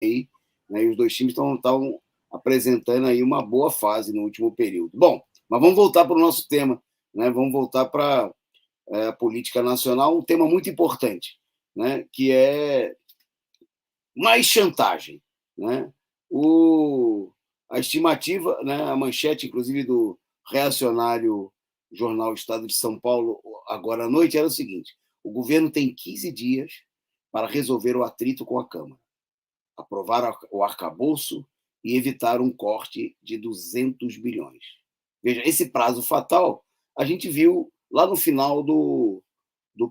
aí, né, e os dois times estão apresentando aí uma boa fase no último período. Bom, mas vamos voltar para o nosso tema, né? Vamos voltar para a política nacional, um tema muito importante, né? Que é mais chantagem, né? A estimativa, né? A manchete, inclusive, do reacionário jornal Estado de São Paulo, agora à noite, era o seguinte: o governo tem 15 dias para resolver o atrito com a Câmara, aprovar o arcabouço e evitar um corte de 200 bilhões. Veja, esse prazo fatal a gente viu lá no final do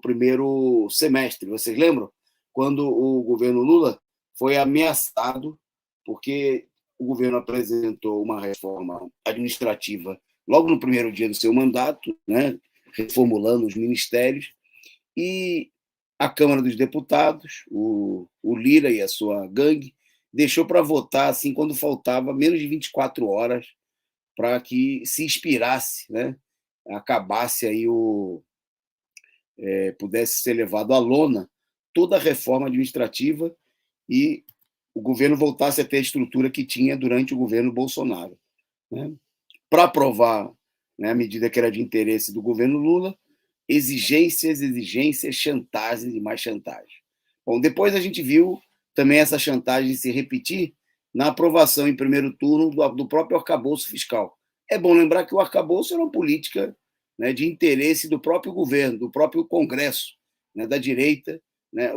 primeiro semestre. Vocês lembram? Quando o governo Lula foi ameaçado, porque o governo apresentou uma reforma administrativa logo no primeiro dia do seu mandato, né, reformulando os ministérios, e a Câmara dos Deputados, o Lira e a sua gangue, deixou para votar assim quando faltava menos de 24 horas para que se expirasse, né? Acabasse aí pudesse ser levado à lona toda a reforma administrativa e o governo voltasse a ter a estrutura que tinha durante o governo Bolsonaro, né? Para aprovar, né, a medida que era de interesse do governo Lula, exigências, chantagem e mais chantagem. Bom, depois a gente viu também essa chantagem se repetir na aprovação em primeiro turno do próprio arcabouço fiscal. É bom lembrar que o arcabouço era uma política, né, de interesse do próprio governo, do próprio Congresso, né, da direita, né,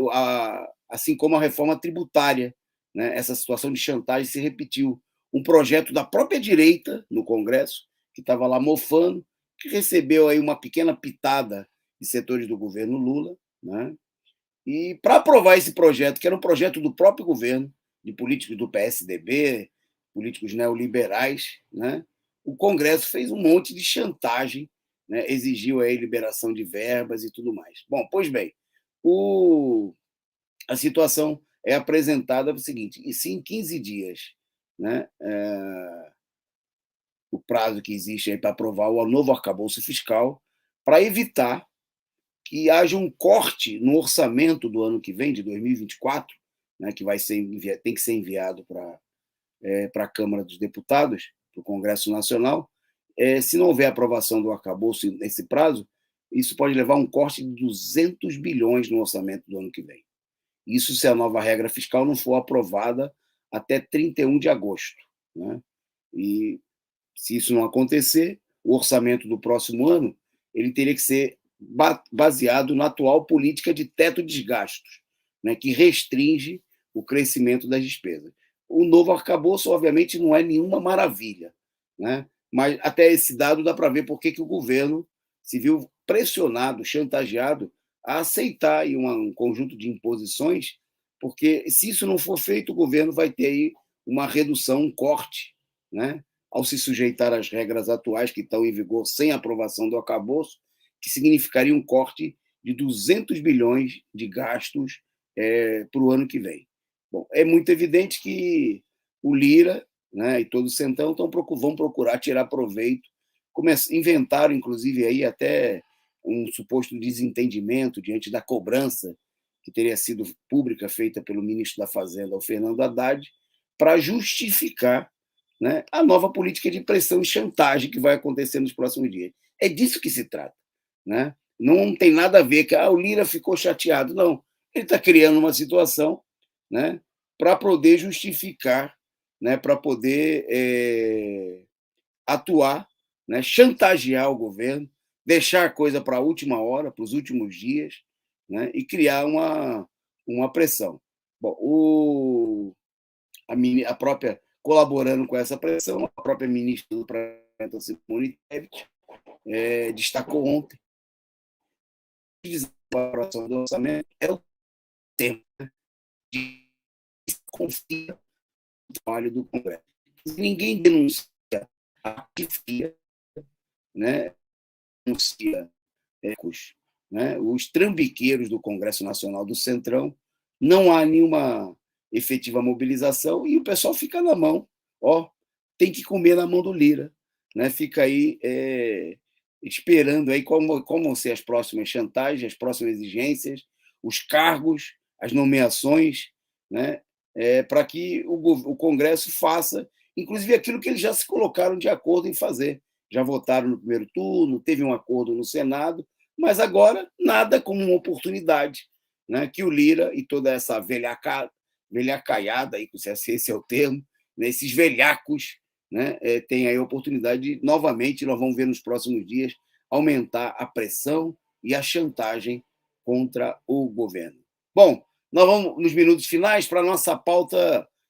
assim como a reforma tributária. Né, essa situação de chantagem se repetiu. Um projeto da própria direita no Congresso, que estava lá mofando, que recebeu aí uma pequena pitada de setores do governo Lula, né? E para aprovar esse projeto, que era um projeto do próprio governo, de políticos do PSDB, políticos neoliberais, né? O Congresso fez um monte de chantagem, né? Exigiu aí liberação de verbas e tudo mais. Bom, pois bem, a situação é apresentada o seguinte: e se em 15 dias, né, o prazo que existe para aprovar o novo arcabouço fiscal, para evitar que haja um corte no orçamento do ano que vem, de 2024, né, que tem que ser enviado para a Câmara dos Deputados, para o Congresso Nacional. Se não houver aprovação do arcabouço nesse prazo, isso pode levar a um corte de 200 bilhões no orçamento do ano que vem. Isso se a nova regra fiscal não for aprovada até 31 de agosto. Né? E se isso não acontecer, o orçamento do próximo ano ele teria que ser baseado na atual política de teto de gastos, né, que restringe o crescimento das despesas. O novo arcabouço, obviamente, não é nenhuma maravilha, né? Mas até esse dado dá para ver por que o governo se viu pressionado, chantageado a aceitar aí um conjunto de imposições, porque se isso não for feito, o governo vai ter aí uma redução, um corte, né? Ao se sujeitar às regras atuais que estão em vigor sem aprovação do arcabouço, que significaria um corte de 200 bilhões de gastos para o ano que vem. Bom, é muito evidente que o Lira, né, e todo o Centrão vão procurar tirar proveito. Inventaram, inclusive, aí até um suposto desentendimento diante da cobrança que teria sido pública, feita pelo ministro da Fazenda, o Fernando Haddad, para justificar, né, a nova política de pressão e chantagem que vai acontecer nos próximos dias. É disso que se trata. Né? Não tem nada a ver que o Lira ficou chateado. Não. Ele está criando uma situação, né, para poder justificar, né, para poder atuar, né, chantagear o governo, deixar a coisa para a última hora, para os últimos dias, né, e criar uma pressão. Bom, a própria, colaborando com essa pressão, a própria ministra do Planeta, Simone Tebet, destacou ontem que a aprovação do orçamento é o tempo de confia no trabalho do Congresso. Ninguém denuncia a pifia, né, denuncia né, os trambiqueiros do Congresso Nacional do Centrão, não há nenhuma efetiva mobilização e o pessoal fica na mão. Ó, tem que comer na mão do Lira. Né? Fica aí esperando aí como vão ser as próximas chantagens, as próximas exigências, os cargos, as nomeações, né? para que o Congresso faça, inclusive, aquilo que eles já se colocaram de acordo em fazer. Já votaram no primeiro turno, teve um acordo no Senado, mas agora nada como uma oportunidade, né, que o Lira e toda essa velhacaiada, aí, se esse é o termo, né, esses velhacos, né, têm aí a oportunidade de, novamente, nós vamos ver nos próximos dias, aumentar a pressão e a chantagem contra o governo. Bom, nós vamos nos minutos finais para a nossa pauta